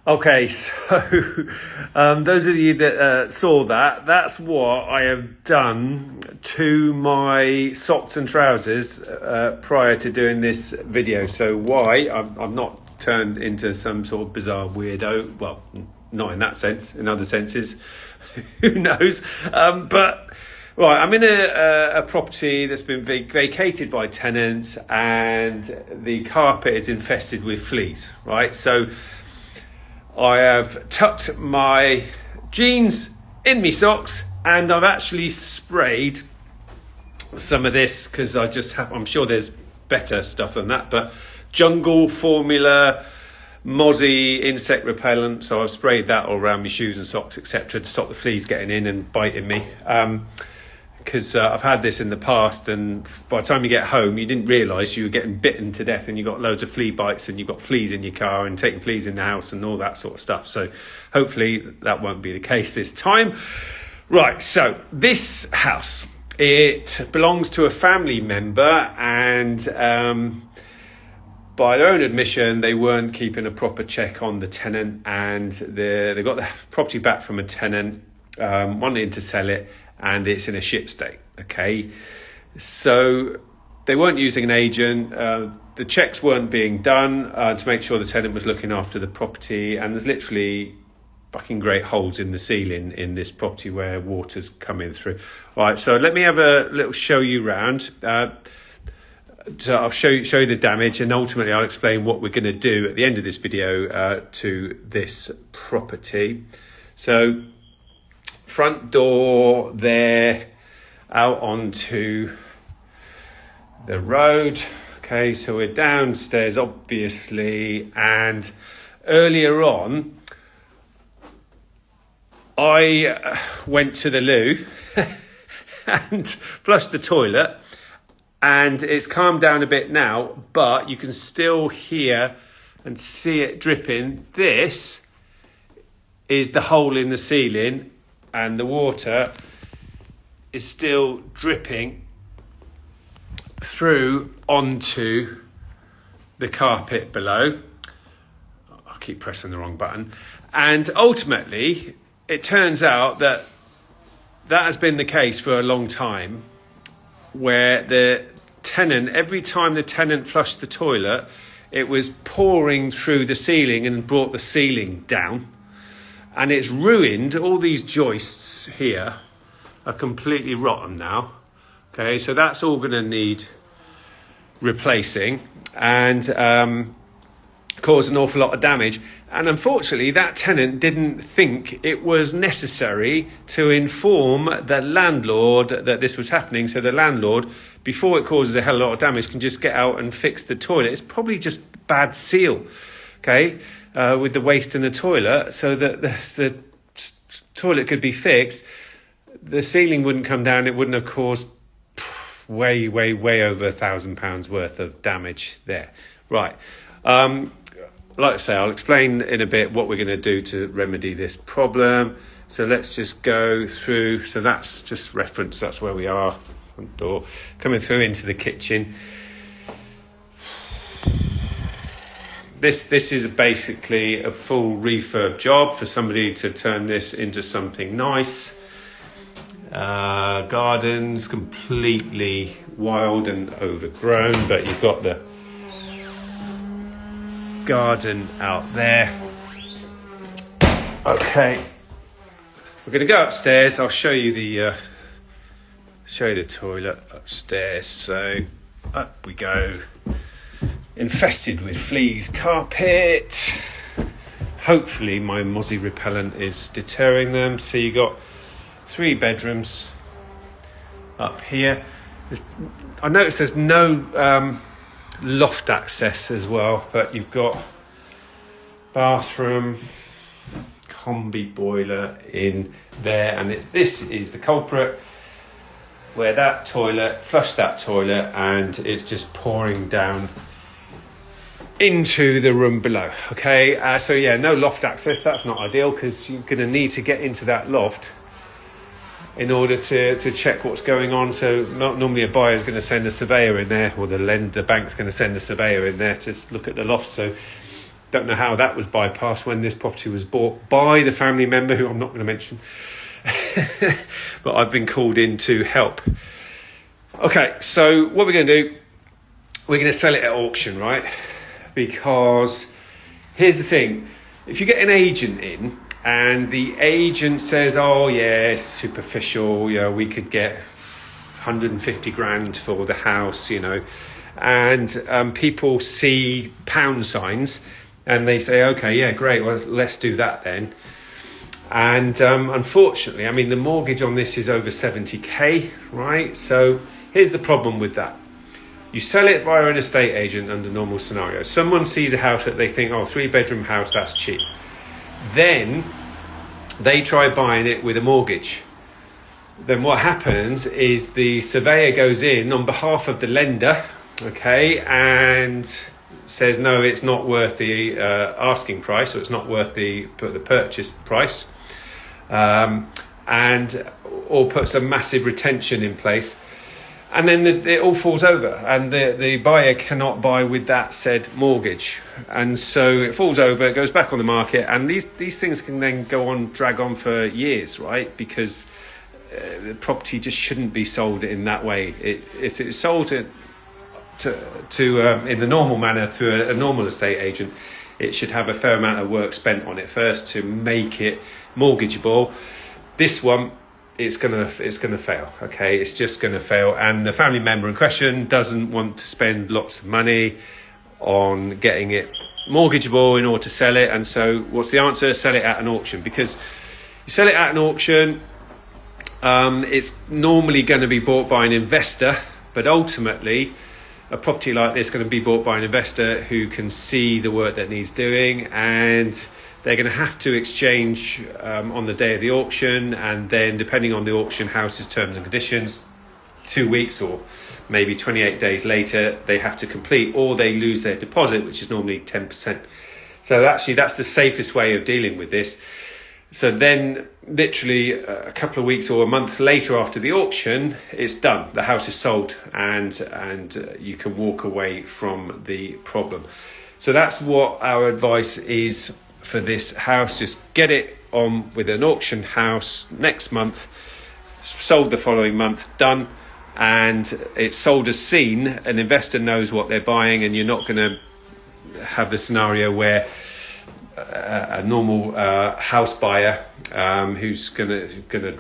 Okay, so those of you that saw that, that's what I have done to my socks and trousers prior to doing this video. So why? I'm not turned into some sort of bizarre weirdo. Well, not in that sense, in other senses. Who knows? But right, I'm in a property that's been vacated by tenants and the carpet is infested with fleas, right? So I have tucked my jeans in my socks and I've actually sprayed some of this because I'm sure there's better stuff than that, but Jungle Formula Mozzie insect repellent. So I've sprayed that all around my shoes and socks, etc., to stop the fleas getting in and biting me. Because I've had this in the past, and by the time you get home, you didn't realise you were getting bitten to death, and you got loads of flea bites, and you've got fleas in your car, and taking fleas in the house, and all that sort of stuff. So hopefully that won't be the case this time. Right, so this house, it belongs to a family member, and by their own admission, they weren't keeping a proper check on the tenant, and they got the property back from a tenant wanting to sell it, and it's in a shit state. Okay, so they weren't using an agent. The checks weren't being done to make sure the tenant was looking after the property, and there's literally fucking great holes in the ceiling in this property where water's coming through. Right, so let me have a little show you round. So I'll show you the damage, and ultimately I'll explain what we're going to do at the end of this video to this property. So front door there, out onto the road. Okay, so we're downstairs obviously, and earlier on I went to the loo and flushed the toilet, and it's calmed down a bit now, but you can still hear and see it dripping. This is the hole in the ceiling, and the water is still dripping through onto the carpet below. I keep pressing the wrong button. And ultimately, it turns out that has been the case for a long time, where the tenant, every time the tenant flushed the toilet, it was pouring through the ceiling and brought the ceiling down. And it's ruined. All these joists here are completely rotten now. Okay, so that's all going to need replacing and cause an awful lot of damage. And unfortunately, that tenant didn't think it was necessary to inform the landlord that this was happening. So the landlord, before it causes a hell of a lot of damage, can just get out and fix the toilet. It's probably just bad seal, okay, with the waste in the toilet, so that the toilet could be fixed. The ceiling wouldn't come down. It wouldn't have caused way over £1,000 worth of damage there. Right. Like I say, I'll explain in a bit what we're going to do to remedy this problem. So let's just go through. So that's just reference. That's where we are. Front door. Coming through into the kitchen. This is basically a full refurb job for somebody to turn this into something nice. Garden's completely wild and overgrown, but you've got the garden out there. Okay, we're going to go upstairs. I'll show you the toilet upstairs. So up we go. Infested with fleas carpet. Hopefully my Mozzie repellent is deterring them. So you got 3 bedrooms up here. I noticed there's no loft access as well, but you've got bathroom, combi boiler in there, and this is the culprit, where that toilet flushed that toilet and it's just pouring down into the room below. Okay, so yeah, no loft access. That's not ideal, because you're going to need to get into that loft in order to check what's going on. So normally a buyer's going to send a surveyor in there, or the bank's going to send a surveyor in there to look at the loft. So Don't know how that was bypassed when this property was bought by the family member, who I'm not going to mention. But I've been called in to help. Okay, so what we're going to do, we're going to sell it at auction, right? Because here's the thing. If you get an agent in and the agent says, oh yeah, it's superficial, you know, we could get 150 grand for the house, you know, and people see pound signs and they say, okay, yeah, great, well, let's do that then. And unfortunately, I mean, the mortgage on this is over 70k, right? So here's the problem with that. You sell it via an estate agent under normal scenarios. Someone sees a house that they think, oh, 3-bedroom house, that's cheap. Then they try buying it with a mortgage. Then what happens is the surveyor goes in on behalf of the lender, okay, and says, no, it's not worth the asking price, or it's not worth the purchase price, or puts a massive retention in place. And then it all falls over, and the buyer cannot buy with that said mortgage. And so it falls over, it goes back on the market, and these things can then drag on for years, right? Because the property just shouldn't be sold in that way. If it's sold in the normal manner through a normal estate agent, it should have a fair amount of work spent on it first to make it mortgageable. This one, it's gonna fail. Okay, it's just gonna fail, and the family member in question doesn't want to spend lots of money on getting it mortgageable in order to sell it. And so, what's the answer? Sell it at an auction, because you sell it at an auction. It's normally going to be bought by an investor, but ultimately, a property like this is going to be bought by an investor who can see the work that needs doing, and they're going to have to exchange on the day of the auction, and then depending on the auction house's terms and conditions, 2 weeks or maybe 28 days later, they have to complete, or they lose their deposit, which is normally 10%. So actually, that's the safest way of dealing with this. So then literally a couple of weeks or a month later after the auction, it's done. The house is sold, and you can walk away from the problem. So that's what our advice is for this house. Just get it on with an auction house next month, sold the following month, done. And it's sold as seen. An investor knows what they're buying, and you're not going to have the scenario where a normal house buyer who's gonna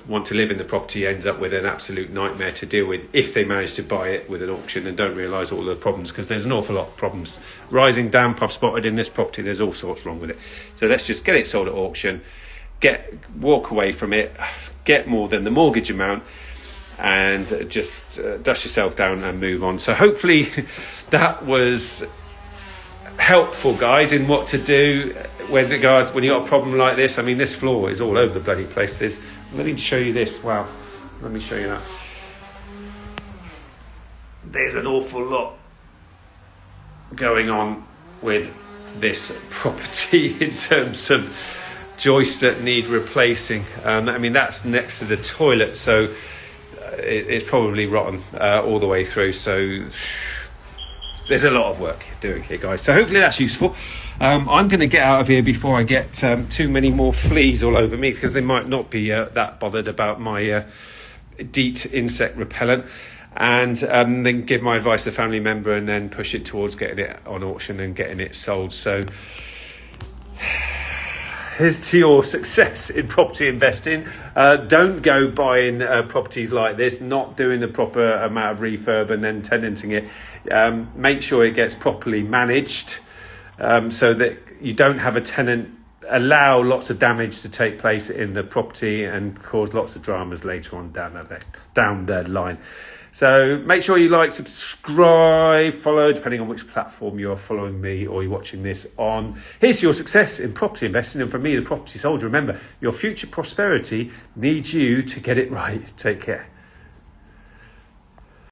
want to live in the property ends up with an absolute nightmare to deal with if they manage to buy it with an auction and don't realise all the problems, because there's an awful lot of problems. Rising damp I've spotted in this property, there's all sorts wrong with it. So let's just get it sold at auction, walk away from it, get more than the mortgage amount, and just dust yourself down and move on. So hopefully that was helpful, guys, in what to do when you got a problem like this. I mean, this floor is all over the bloody place. Let me show you this. Wow, let me show you that. There's an awful lot going on with this property in terms of joists that need replacing. I mean, that's next to the toilet, so it's probably rotten all the way through. So there's a lot of work doing here, guys. So hopefully that's useful. I'm going to get out of here before I get too many more fleas all over me, because they might not be that bothered about my DEET insect repellent. And then give my advice to the family member, and then push it towards getting it on auction and getting it sold. So here's to your success in property investing. Don't go buying properties like this, not doing the proper amount of refurb and then tenanting it. Make sure it gets properly managed, so that you don't have a tenant allow lots of damage to take place in the property and cause lots of dramas later on down the line. So make sure you like, subscribe, follow, depending on which platform you're following me or you're watching this on. Here's your success in property investing. And from me, the property soldier, remember, your future prosperity needs you to get it right. Take care.